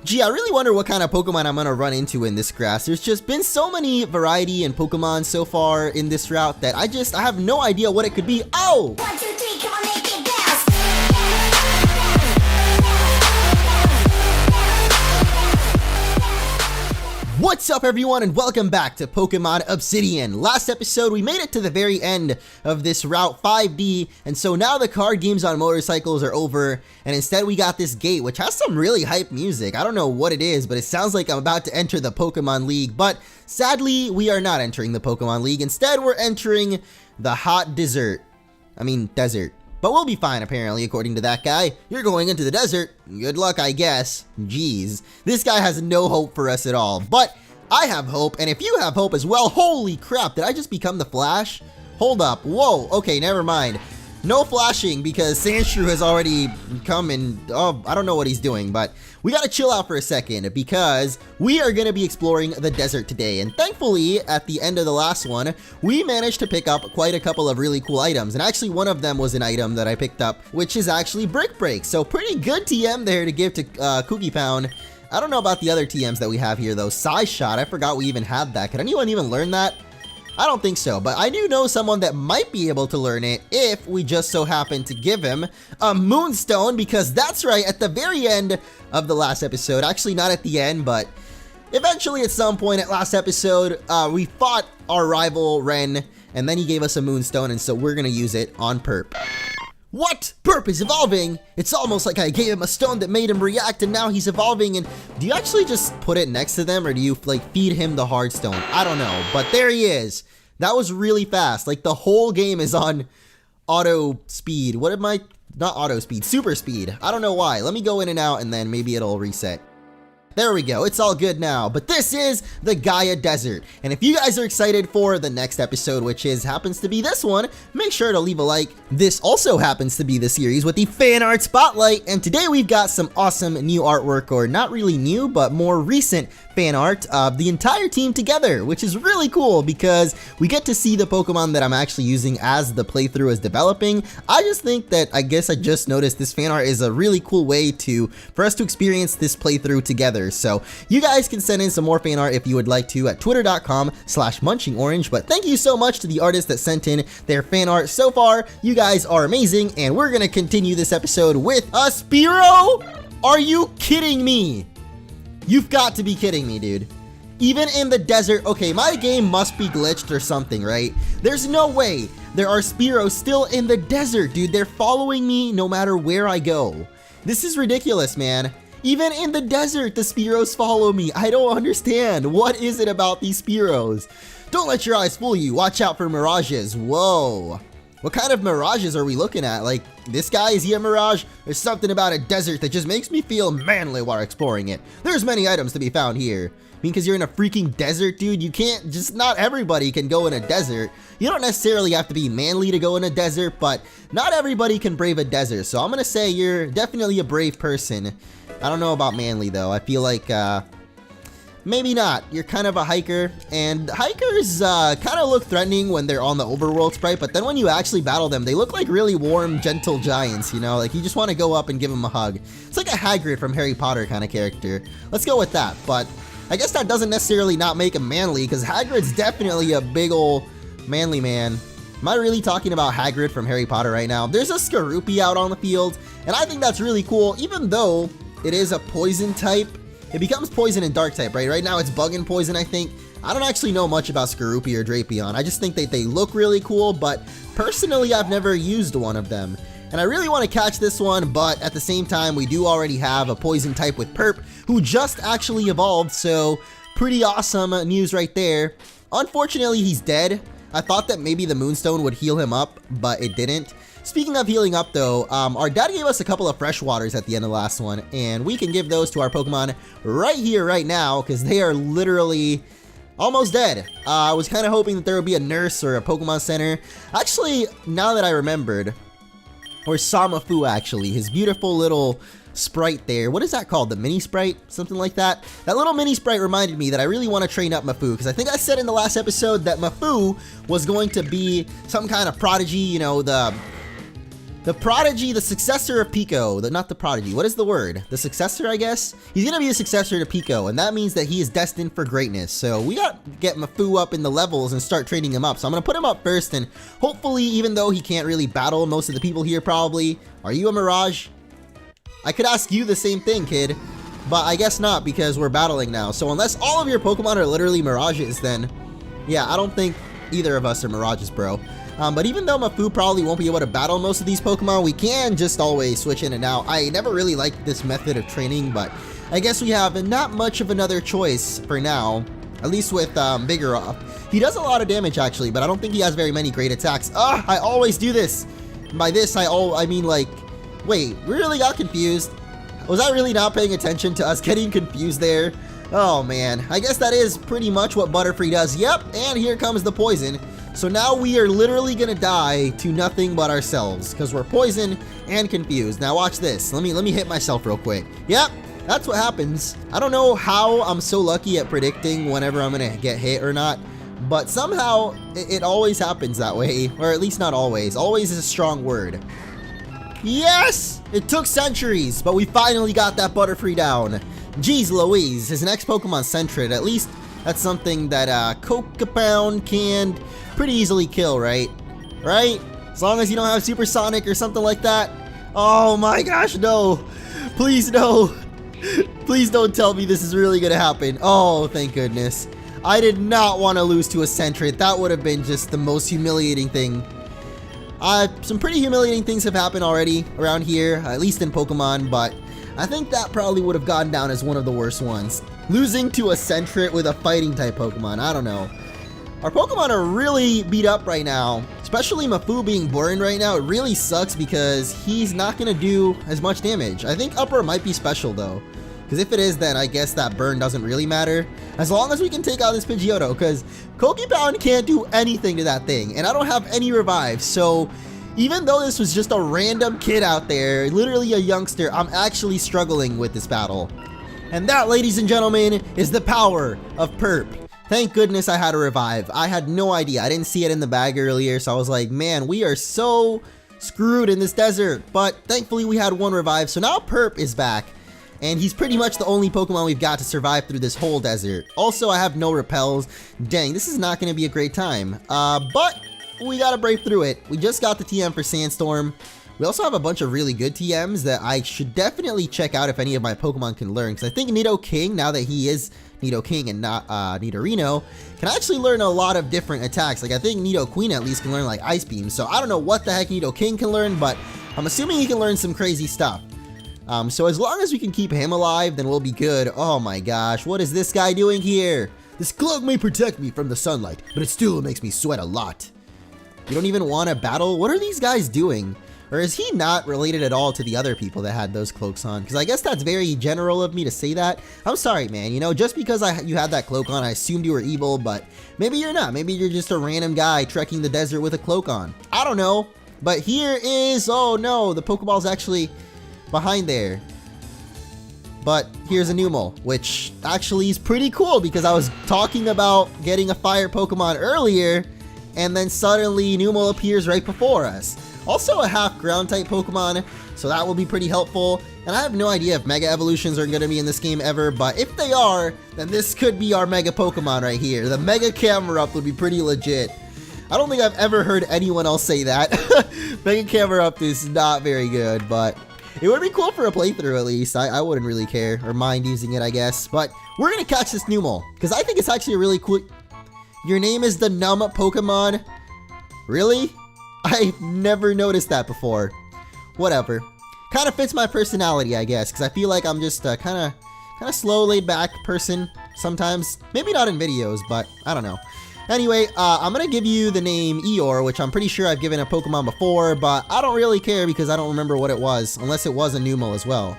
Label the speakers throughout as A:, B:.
A: Gee, I really wonder what kind of Pokemon I'm gonna run into in this grass. There's just been so many variety in Pokemon so far in this route that I have no idea what it could be. Oh!
B: 1, 2, 3, come on, make it bounce.
A: What's up everyone and welcome back to Pokemon Obsidian. Last episode we made it to the very end of this Route 5D, and so now the card games on motorcycles are over, and instead we got this gate which has some really hype music. I don't know what it is, but it sounds like I'm about to enter the Pokemon League, but sadly we are not entering the Pokemon League. Instead we're entering the hot desert. But we'll be fine apparently, according to that guy. You're going into the desert. Good luck, I guess. Jeez. This guy has no hope for us at all. But I have hope, and if you have hope as well, holy crap, did I just become the Flash? Hold up. Whoa, okay, never mind. No flashing because Sandshrew has already come and, I don't know what he's doing, but we gotta chill out for a second because we are gonna be exploring the desert today. And thankfully, at the end of the last one, we managed to pick up quite a couple of really cool items. And actually, one of them was an item that I picked up, which is actually Brick Break. So pretty good TM there to give to Cookie Pound. I don't know about the other TMs that we have here though. Size Shot, I forgot we even had that. Could anyone even learn that? I don't think so, but I do know someone that might be able to learn it if we just so happen to give him a Moonstone, because that's right, at the very end of the last episode, actually not at the end, but eventually at some point at last episode, we fought our rival Ren, and then he gave us a Moonstone, and so we're gonna use it on Perp. What? Perp is evolving? It's almost like I gave him a stone that made him react and now he's evolving. And do you actually just put it next to them, or do you like feed him the hard stone? I don't know, but there he is. That was really fast. Like the whole game is on auto speed. What am I? Not auto speed, super speed. I don't know why. Let me go in and out and then maybe it'll reset. There we go, it's all good now. But this is the Gaia Desert. And if you guys are excited for the next episode, which happens to be this one, make sure to leave a like. This also happens to be the series with the fan art spotlight. And today we've got some awesome new artwork, or not really new, but more recent fan art of the entire team together, which is really cool because we get to see the Pokemon that I'm actually using as the playthrough is developing. I just think that, I guess I just noticed this fan art is a really cool way for us to experience this playthrough together. So you guys can send in some more fan art if you would like to at twitter.com/MunchingOrange. But thank you so much to the artists that sent in their fan art so far. You guys are amazing, and we're gonna continue this episode with a Spearow? Are you kidding me? You've got to be kidding me, dude. Even in the desert, okay, my game must be glitched or something, right? There's no way there are Spearows still in the desert, dude. They're following me no matter where I go. This is ridiculous, man. Even in the desert, the Spearows follow me. I don't understand. What is it about these Spearows? Don't let your eyes fool you. Watch out for mirages. Whoa. What kind of mirages are we looking at? Like, this guy, is he a mirage? There's something about a desert that just makes me feel manly while exploring it. There's many items to be found here. I mean, because you're in a freaking desert, dude, you can't, not everybody can go in a desert. You don't necessarily have to be manly to go in a desert, but not everybody can brave a desert. So I'm gonna say you're definitely a brave person. I don't know about manly though. I feel like, maybe not. You're kind of a hiker, and hikers kind of look threatening when they're on the overworld sprite, but then when you actually battle them, they look like really warm, gentle giants, you know? Like, you just want to go up and give them a hug. It's like a Hagrid from Harry Potter kind of character. Let's go with that, but I guess that doesn't necessarily not make him manly, because Hagrid's definitely a big ol' manly man. Am I really talking about Hagrid from Harry Potter right now? There's a Skorupi out on the field, and I think that's really cool, even though it is a poison type. It becomes poison and dark type, right? Right now it's bug and poison, I think. I don't actually know much about Skorupi or Drapion. I just think that they look really cool, but personally I've never used one of them. And I really want to catch this one, but at the same time we do already have a poison type with Perp, who just actually evolved, so pretty awesome news right there. Unfortunately he's dead. I thought that maybe the Moonstone would heal him up, but it didn't. Speaking of healing up though, our dad gave us a couple of fresh waters at the end of the last one, and we can give those to our Pokemon right here, right now, because they are literally almost dead. I was kind of hoping that there would be a nurse or a Pokemon center. Actually, now that I remembered, or Samafu actually, his beautiful little sprite there. What is that called? The mini sprite? Something like that? That little mini sprite reminded me that I really want to train up Mafu, because I think I said in the last episode that Mafu was going to be some kind of prodigy, you know, The Prodigy, the successor of Pico. Not the Prodigy, what is the word? The successor, I guess? He's gonna be a successor to Pico, and that means that he is destined for greatness. So we gotta get Mafu up in the levels and start training him up. So I'm gonna put him up first, and hopefully, even though he can't really battle most of the people here probably, are you a Mirage? I could ask you the same thing, kid, but I guess not because we're battling now. So unless all of your Pokemon are literally Mirages, then yeah, I don't think either of us are Mirages, bro. But even though Mafu probably won't be able to battle most of these Pokemon, we can just always switch in and out. I never really liked this method of training, but I guess we have not much of another choice for now, at least with Vigoroth. He does a lot of damage actually, but I don't think he has very many great attacks. I always do this. By this, I mean like, wait, we really got confused. Was I really not paying attention to us getting confused there? Oh man, I guess that is pretty much what Butterfree does. Yep, and here comes the poison. So now we are literally gonna die to nothing but ourselves because we're poisoned and confused. Now watch this. Let me hit myself real quick. Yep, that's what happens. I don't know how I'm so lucky at predicting whenever I'm gonna get hit or not, but somehow it always happens that way, or at least not always. Always is a strong word. Yes! It took centuries, but we finally got that Butterfree down. Jeez Louise, his next Pokemon Sentret. At least that's something that Coca-Pound can pretty easily kill, right? Right? As long as you don't have Supersonic or something like that. Oh my gosh, no. Please no. Please don't tell me this is really gonna happen. Oh, thank goodness. I did not want to lose to a Sentret. That would have been just the most humiliating thing. Some pretty humiliating things have happened already around here, at least in Pokemon, but I think that probably would have gone down as one of the worst ones. Losing to a Sentret with a fighting type Pokemon, I don't know. Our Pokemon are really beat up right now, especially Mafu being burned right now. It really sucks because he's not going to do as much damage. I think Upper might be special though, because if it is, then I guess that burn doesn't really matter. As long as we can take out this Pidgeotto, because Coca-Pound can't do anything to that thing, and I don't have any revives, so even though this was just a random kid out there, literally a youngster, I'm actually struggling with this battle. And that, ladies and gentlemen, is the power of Perp. Thank goodness I had a revive. I had no idea. I didn't see it in the bag earlier, so I was like, man, we are so screwed in this desert. But thankfully we had one revive, so now Perp is back. And he's pretty much the only Pokemon we've got to survive through this whole desert. Also, I have no repels. Dang, this is not going to be a great time. But we got to brave through it. We just got the TM for Sandstorm. We also have a bunch of really good TMs that I should definitely check out if any of my Pokemon can learn. Because I think Nidoking, now that he is Nidoking and not Nidorino, can actually learn a lot of different attacks. Like I think Nidoqueen at least can learn like Ice Beam. So I don't know what the heck Nidoking can learn, but I'm assuming he can learn some crazy stuff. So as long as we can keep him alive, then we'll be good. Oh my gosh, what is this guy doing here? This cloak may protect me from the sunlight, but it still makes me sweat a lot. You don't even want to battle? What are these guys doing? Or is he not related at all to the other people that had those cloaks on? Because I guess that's very general of me to say that. I'm sorry, man. You know, just because you had that cloak on, I assumed you were evil, but maybe you're not. Maybe you're just a random guy trekking the desert with a cloak on. I don't know. But here is, oh no, the Pokeball's actually behind there. But here's a Numel, which actually is pretty cool because I was talking about getting a fire Pokemon earlier, and then suddenly Numel appears right before us. Also a half ground type Pokemon, so that will be pretty helpful. And I have no idea if Mega Evolutions are going to be in this game ever, but if they are, then this could be our Mega Pokemon right here. The Mega Camerupt would be pretty legit. I don't think I've ever heard anyone else say that. Mega Camerupt is not very good, but it would be cool for a playthrough at least. I wouldn't really care or mind using it, I guess. But we're going to catch this Numel because I think it's actually a really cool... Your name is the Numb Pokemon? Really? I've never noticed that before. Whatever. Kind of fits my personality, I guess, because I feel like I'm just a kind of slow, laid-back person sometimes. Maybe not in videos, but I don't know. Anyway, I'm going to give you the name Eeyore, which I'm pretty sure I've given a Pokemon before, but I don't really care because I don't remember what it was, unless it was a Numel as well,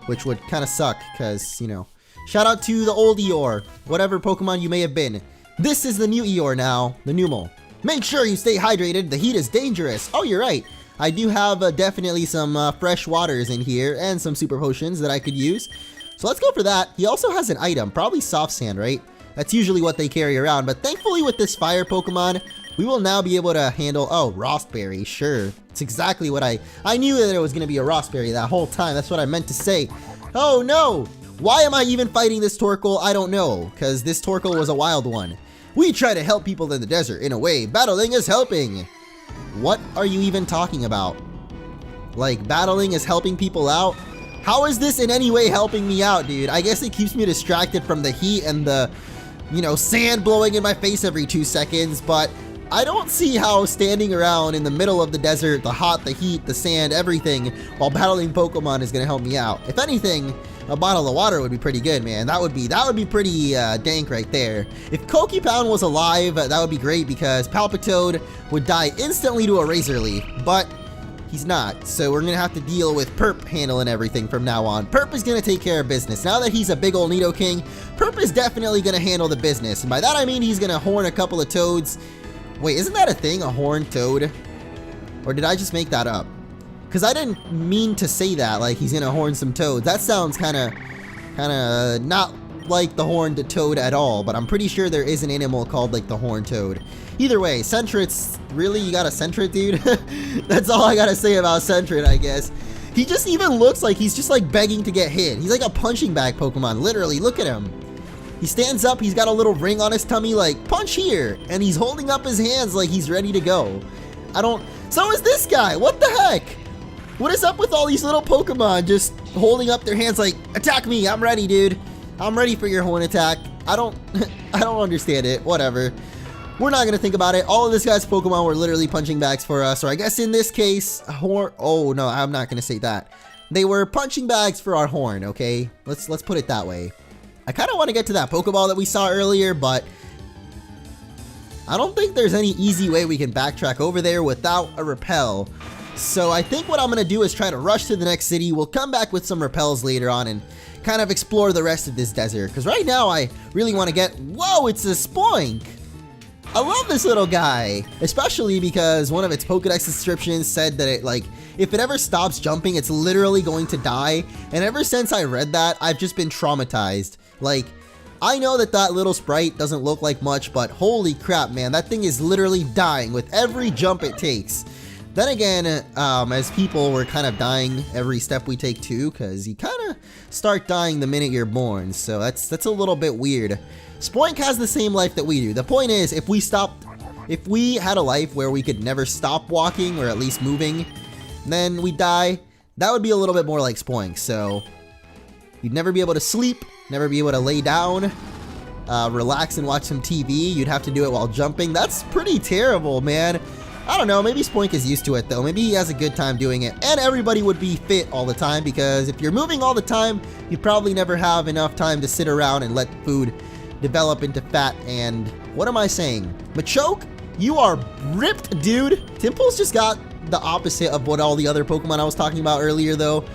A: which would kind of suck because, you know. Shout out to the old Eeyore, whatever Pokemon you may have been. This is the new Eeyore now, the Numel. Make sure you stay hydrated, the heat is dangerous. Oh, you're right. I do have definitely some fresh waters in here and some super potions that I could use. So let's go for that. He also has an item, probably soft sand, right? That's usually what they carry around, but thankfully with this fire Pokemon, we will now be able to handle, oh, Rostberry, sure. It's exactly what I knew that there was going to be a Rostberry that whole time. That's what I meant to say. Oh no! Why am I even fighting this Torkoal? I don't know, because this Torkoal was a wild one. We try to help people in the desert. In a way, battling is helping. What are you even talking about? Like, battling is helping people out? How is this in any way helping me out, dude? I guess it keeps me distracted from the heat and the, you know, sand blowing in my face every 2 seconds, but I don't see how standing around in the middle of the desert, the hot, the heat, the sand, everything, while battling Pokemon is gonna help me out. If anything, a bottle of water would be pretty good, man. That would be pretty dank right there. If Pokepound was alive, that would be great because Palpitoad would die instantly to a Razor Leaf, but he's not. So we're gonna have to deal with Perp handling everything from now on. Perp is gonna take care of business. Now that he's a big old Nidoking, Perp is definitely gonna handle the business. And by that I mean he's gonna horn a couple of Toads. Wait, isn't that a thing, a horned Toad? Or did I just make that up? Because I didn't mean to say that, like he's gonna horn some Toads. That sounds kinda not like the horned Toad at all, but I'm pretty sure there is an animal called like the horned Toad. Either way, Sentret's, really? You got a Sentret, dude? That's all I gotta say about Sentret, I guess. He just even looks like he's just like begging to get hit. He's like a punching bag Pokemon, literally, look at him. He stands up, he's got a little ring on his tummy like, punch here! And he's holding up his hands like he's ready to go. So is this guy, what the heck? What is up with all these little Pokemon just holding up their hands like, attack me, I'm ready, dude. I'm ready for your horn attack. I don't understand it, whatever. We're not gonna think about it. All of this guy's Pokemon were literally punching bags for us, or I guess in this case, oh no, I'm not gonna say that. They were punching bags for our horn, okay? Let's put it that way. I kind of want to get to that Pokeball that we saw earlier, but I don't think there's any easy way we can backtrack over there without a repel. So I think what I'm going to do is try to rush to the next city. We'll come back with some repels later on and kind of explore the rest of this desert. Because right now I really want to get... Whoa, it's a Spoink! I love this little guy, especially because one of its Pokedex descriptions said that it, like, if it ever stops jumping, it's literally going to die. And ever since I read that, I've just been traumatized. Like, I know that that little sprite doesn't look like much, but holy crap, man, that thing is literally dying with every jump it takes. Then again, as people, we're kind of dying every step we take too, because you kind of start dying the minute you're born, so that's a little bit weird. Spoink has the same life that we do. The point is, if we had a life where we could never stop walking, or at least moving, then we die, that would be a little bit more like Spoink, so you'd never be able to sleep, never be able to lay down, relax and watch some TV. You'd have to do it while jumping. That's pretty terrible, man. I don't know, maybe Spoink is used to it though. Maybe he has a good time doing it. And everybody would be fit all the time, because if you're moving all the time, you probably never have enough time to sit around and let food develop into fat. And what am I saying? Machoke, you are ripped, dude. Timple's just got the opposite of what all the other Pokemon I was talking about earlier though.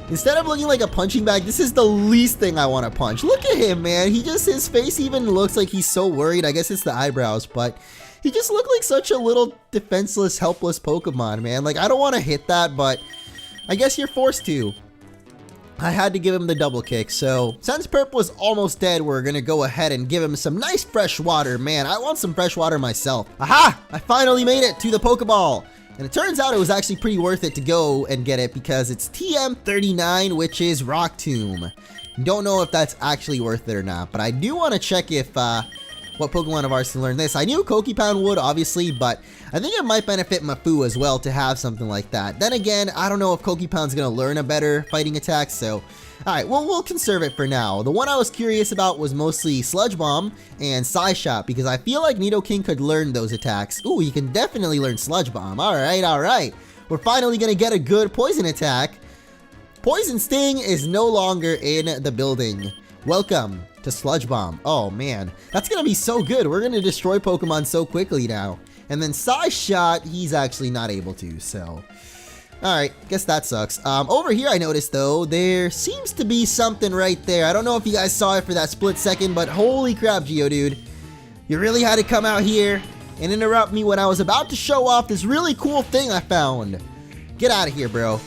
A: Instead of looking like a punching bag, this is the least thing I want to punch. Look at him, man. His face even looks like he's so worried. I guess it's the eyebrows, but he just looked like such a little defenseless, helpless Pokemon, man. Like, I don't want to hit that, but I guess you're forced to. I had to give him the double kick, so since Perp was almost dead, we're gonna go ahead and give him some nice fresh water. Man, I want some fresh water myself. Aha! I finally made it to the Pokeball. And it turns out it was actually pretty worth it to go and get it because it's TM39, which is Rock Tomb. Don't know if that's actually worth it or not, but I do want to check if what Pokemon of ours can learn this. I knew Pokepound would, obviously, but I think it might benefit Mafu as well to have something like that. Then again, I don't know if Pokepound's going to learn a better fighting attack, so... Alright, well, we'll conserve it for now. The one I was curious about was mostly Sludge Bomb and Psy Shot, because I feel like Nidoking could learn those attacks. Ooh, he can definitely learn Sludge Bomb. Alright, alright. We're finally going to get a good poison attack. Poison Sting is no longer in the building. Welcome to Sludge Bomb. Oh man, that's gonna be so good. We're gonna destroy Pokemon so quickly now. And then Psy Shot, he's actually not able to, so... Alright, guess that sucks. Over here I noticed though, there seems to be something right there. I don't know if you guys saw it for that split second, but holy crap, Geodude. You really had to come out here and interrupt me when I was about to show off this really cool thing I found. Get out of here, bro.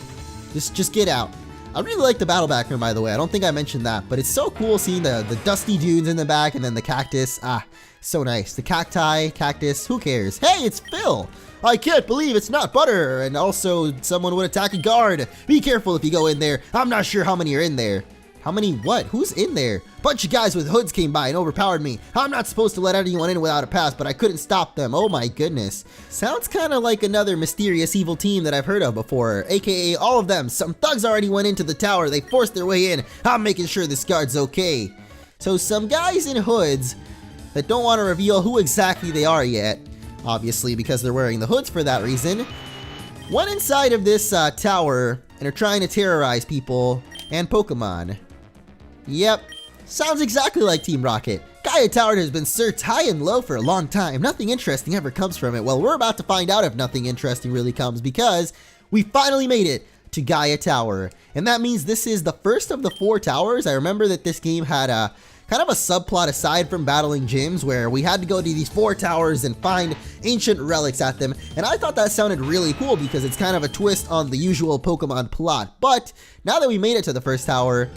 A: Just get out. I really like the battle background, by the way. I don't think I mentioned that, but it's so cool seeing the dusty dunes in the back and then the cactus. Ah, so nice. The cacti, cactus, who cares? Hey, it's Phil. I can't believe it's not butter. And also, someone would attack a guard. Be careful if you go in there. I'm not sure how many are in there. How many what? Who's in there? Bunch of guys with hoods came by and overpowered me. I'm not supposed to let anyone in without a pass, but I couldn't stop them. Oh my goodness. Sounds kind of like another mysterious evil team that I've heard of before, aka all of them. Some thugs already went into the tower. They forced their way in. I'm making sure this guard's okay. So some guys in hoods that don't want to reveal who exactly they are yet, obviously because they're wearing the hoods for that reason, went inside of this tower and are trying to terrorize people and Pokemon. Yep, sounds exactly like Team Rocket. Gaia Tower has been searched high and low for a long time. Nothing interesting ever comes from it. Well, we're about to find out if nothing interesting really comes because we finally made it to Gaia Tower. And that means this is the first of the 4 towers. I remember that this game had a kind of a subplot aside from battling gyms where we had to go to these 4 towers and find ancient relics at them. And I thought that sounded really cool because it's kind of a twist on the usual Pokemon plot. But now that we made it to the first tower,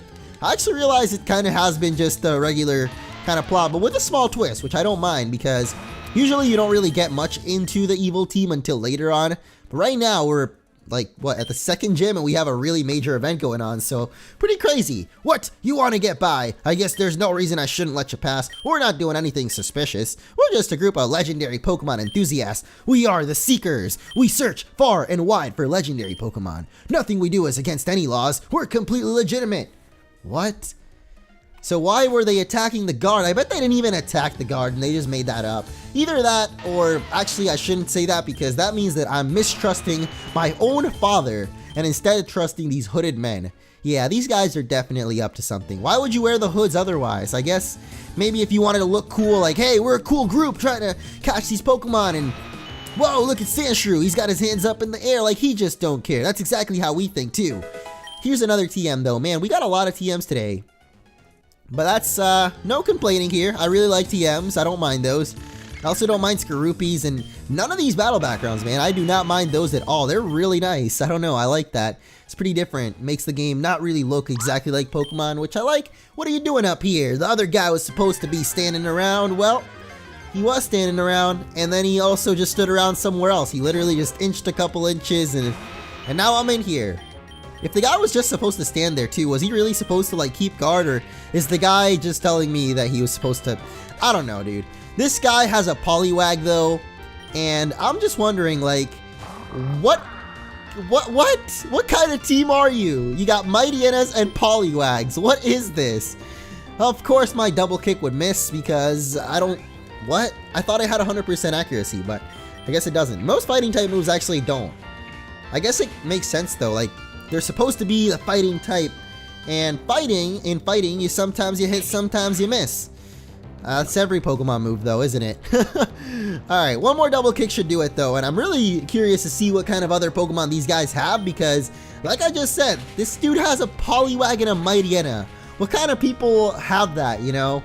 A: I actually realized it kind of has been just a regular kind of plot, but with a small twist, which I don't mind because usually you don't really get much into the evil team until later on. But right now we're like, what, at the 2nd gym and we have a really major event going on, so pretty crazy. What? You want to get by? I guess there's no reason I shouldn't let you pass. We're not doing anything suspicious. We're just a group of legendary Pokemon enthusiasts. We are the Seekers. We search far and wide for legendary Pokemon. Nothing we do is against any laws. We're completely legitimate. What? So why were they attacking the guard? I bet they didn't even attack the guard and they just made that up. Either that, or actually I shouldn't say that because that means that I'm mistrusting my own father and instead trusting these hooded men. Yeah, these guys are definitely up to something. Why would you wear the hoods otherwise? I guess maybe if you wanted to look cool, like, hey, we're a cool group trying to catch these Pokemon, and whoa, look at Sandshrew. He's got his hands up in the air like he just don't care. That's exactly how we think too. Here's another TM though. Man, we got a lot of TMs today. But that's, no complaining here. I really like TMs. I don't mind those. I also don't mind Skorupies and none of these battle backgrounds, man. I do not mind those at all. They're really nice. I don't know. I like that. It's pretty different. Makes the game not really look exactly like Pokemon, which I like. What are you doing up here? The other guy was supposed to be standing around. Well, he was standing around, and then he also just stood around somewhere else. He literally just inched a couple inches, and now I'm in here. If the guy was just supposed to stand there too, was he really supposed to like keep guard, or is the guy just telling me that he was supposed to? I don't know, dude. This guy has a Poliwag though, and I'm just wondering, like, what kind of team are you? You got Mightyenas and Poliwags. What is this? Of course my double kick would miss because I don't, what? I thought I had 100% accuracy, but I guess it doesn't. Most fighting type moves actually don't. I guess it makes sense though, like, they're supposed to be the fighting type, and in fighting, you sometimes you hit, sometimes you miss. That's every Pokemon move though, isn't it? Alright, one more double kick should do it though, and I'm really curious to see what kind of other Pokemon these guys have because, like I just said, this dude has a Poliwag and a Mightyena. What kind of people have that, you know?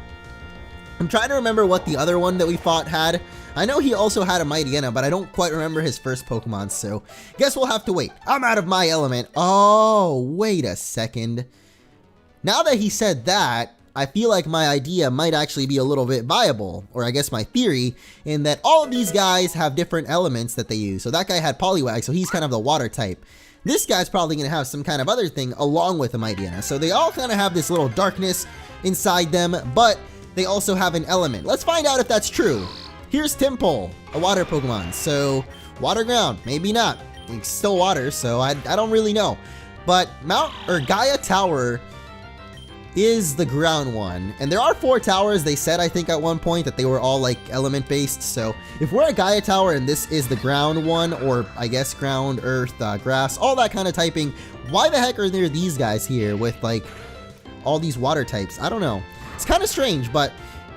A: I'm trying to remember what the other one that we fought had. I know he also had a Mightyena, but I don't quite remember his first Pokemon, so guess we'll have to wait. I'm out of my element. Oh, wait a second. Now that he said that, I feel like my idea might actually be a little bit viable, or I guess my theory, in that all of these guys have different elements that they use. So that guy had Poliwag, so he's kind of the water type. This guy's probably going to have some kind of other thing along with a Mightyena. So they all kind of have this little darkness inside them, but they also have an element. Let's find out if that's true. Here's Timpole, a water Pokemon. So water ground, maybe not. It's still water, so I don't really know. But Gaia Tower is the ground one. And there are 4 towers. They said, I think at one point, that they were all like element based. So if we're at Gaia Tower and this is the ground one, or I guess ground, earth, grass, all that kind of typing, why the heck are there these guys here with like all these water types? I don't know. It's kind of strange, but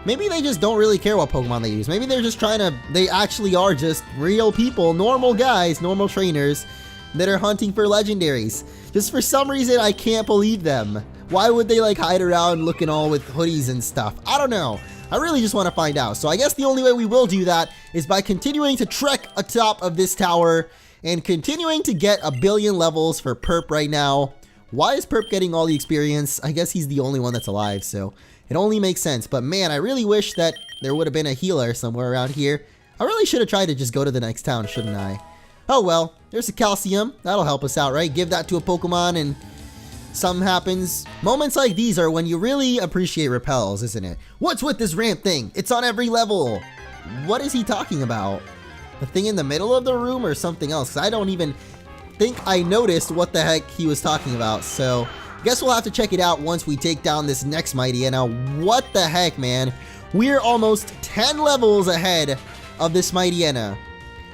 A: maybe they just don't really care what Pokemon they use. Maybe they're just trying to, they actually are just real people, normal guys, normal trainers that are hunting for legendaries. Just for some reason, I can't believe them. Why would they like hide around looking all with hoodies and stuff? I don't know. I really just want to find out. So I guess the only way we will do that is by continuing to trek atop of this tower and continuing to get 1 billion levels for Perp right now. Why is Perp getting all the experience? I guess he's the only one that's alive, so it only makes sense. But man, I really wish that there would have been a healer somewhere around here. I really should have tried to just go to the next town, shouldn't I? Oh well, there's a calcium. That'll help us out, right? Give that to a Pokemon and something happens. Moments like these are when you really appreciate repels, isn't it? What's with this ramp thing? It's on every level. What is he talking about? The thing in the middle of the room or something else? 'Cause I don't even think I noticed what the heck he was talking about. So I guess we'll have to check it out once we take down this next Mightyena. What the heck, man? We're almost 10 levels ahead of this Mightyena.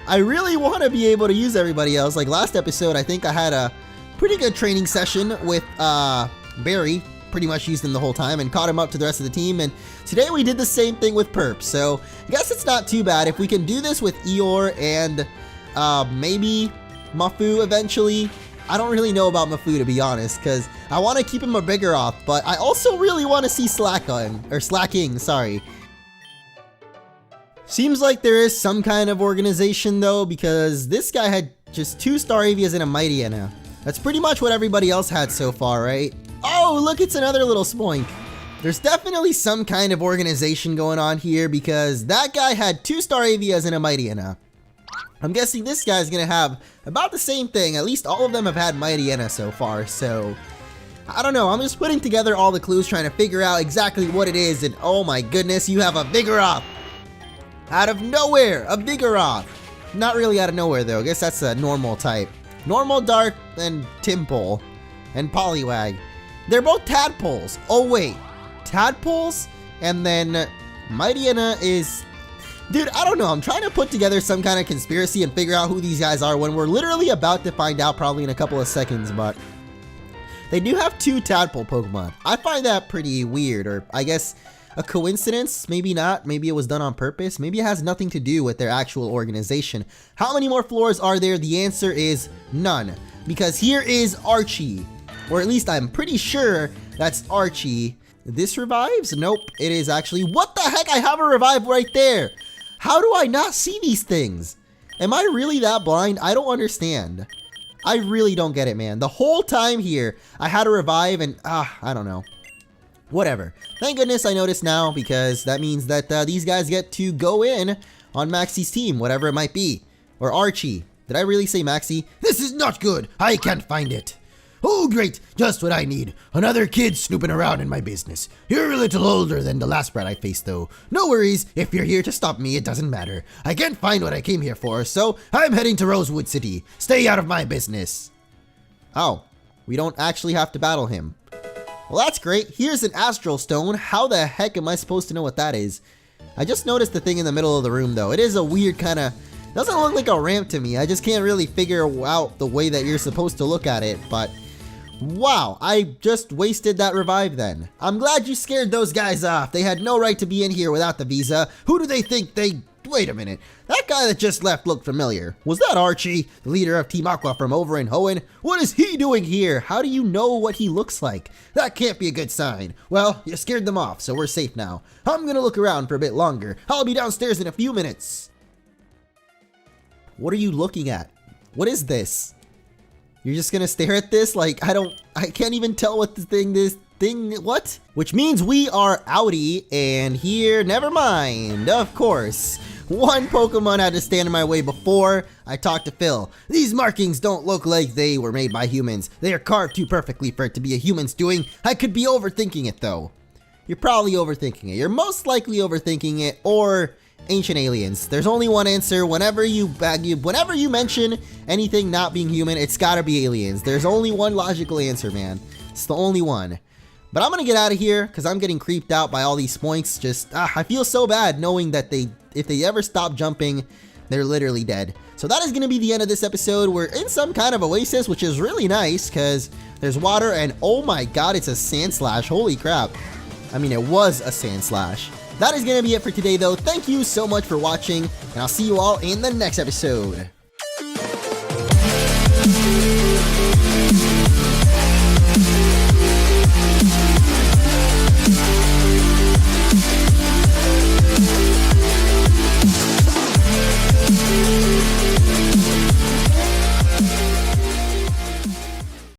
A: I really want to be able to use everybody else. Like last episode, I think I had a pretty good training session with Barry. Pretty much used him the whole time and caught him up to the rest of the team. And today we did the same thing with Perp. So I guess it's not too bad if we can do this with Eeyore and maybe Mafu eventually. I don't really know about Mafu, to be honest, because I want to keep him a bigger off, but I also really want to see Slacking, sorry. Seems like there is some kind of organization though, because this guy had just 2 Staravias and a Mightyena. That's pretty much what everybody else had so far, right? Oh, look, it's another little Spoink. There's definitely some kind of organization going on here because that guy had 2 Staravias and a Mightyena. I'm guessing this guy's gonna have about the same thing. At least all of them have had Mightyena so far, so I don't know. I'm just putting together all the clues, trying to figure out exactly what it is, and oh my goodness, you have a Vigoroth! Out of nowhere, a Vigoroth! Not really out of nowhere though, I guess that's a normal type. Normal, Dark, and Timpole, and Poliwag. They're both Tadpoles. Oh wait, Tadpoles? And then Mightyena is... Dude, I don't know. I'm trying to put together some kind of conspiracy and figure out who these guys are when we're literally about to find out probably in a couple of seconds, but they do have 2 Tadpole Pokemon. I find that pretty weird, or I guess a coincidence? Maybe not. Maybe it was done on purpose. Maybe it has nothing to do with their actual organization. How many more floors are there? The answer is none, because here is Archie, or at least I'm pretty sure that's Archie. This revives? Nope, it is actually... What the heck? I have a revive right there! How do I not see these things? Am I really that blind? I don't understand. I really don't get it, man. The whole time here, I had a revive and, I don't know. Whatever. Thank goodness I noticed now, because that means that these guys get to go in on Maxie's team, whatever it might be. Or Archie. Did I really say Maxie? This is not good. I can't find it. Oh, great. Just what I need. Another kid snooping around in my business. You're a little older than the last brat I faced, though. No worries. If you're here to stop me, it doesn't matter. I can't find what I came here for, so I'm heading to Rosewood City. Stay out of my business. Oh, we don't actually have to battle him. Well, that's great. Here's an Astral Stone. How the heck am I supposed to know what that is? I just noticed the thing in the middle of the room, though. It is a weird kind of... Doesn't look like a ramp to me. I just can't really figure out the way that you're supposed to look at it, but... Wow, I just wasted that revive then. I'm glad you scared those guys off. They had no right to be in here without the visa. Who do they think they... Wait a minute. That guy that just left looked familiar. Was that Archie, the leader of Team Aqua from over in Hoenn? What is he doing here? How do you know what he looks like? That can't be a good sign. Well, you scared them off, so we're safe now. I'm gonna look around for a bit longer. I'll be downstairs in a few minutes. What are you looking at? What is this? You're just gonna stare at this? Like, I can't even tell what what? Which means we are outie, and here, never mind, of course. One Pokemon had to stand in my way before I talked to Phil. These markings don't look like they were made by humans. They are carved too perfectly for it to be a human's doing. I could be overthinking it though. You're probably overthinking it. You're most likely overthinking it, or ancient aliens. There's only one answer. Whenever you mention anything not being human, it's gotta be aliens. There's only one logical answer, man. It's the only one. But I'm gonna get out of here because I'm getting creeped out by all these Spoinks. Just, I feel so bad knowing that if they ever stop jumping, they're literally dead. So that is gonna be the end of this episode. We're in some kind of oasis, which is really nice because there's water and oh my god, it's a sand slash. Holy crap. I mean, it was a sand slash. That is gonna be it for today though. Thank you so much for watching, and I'll see you all in the next episode.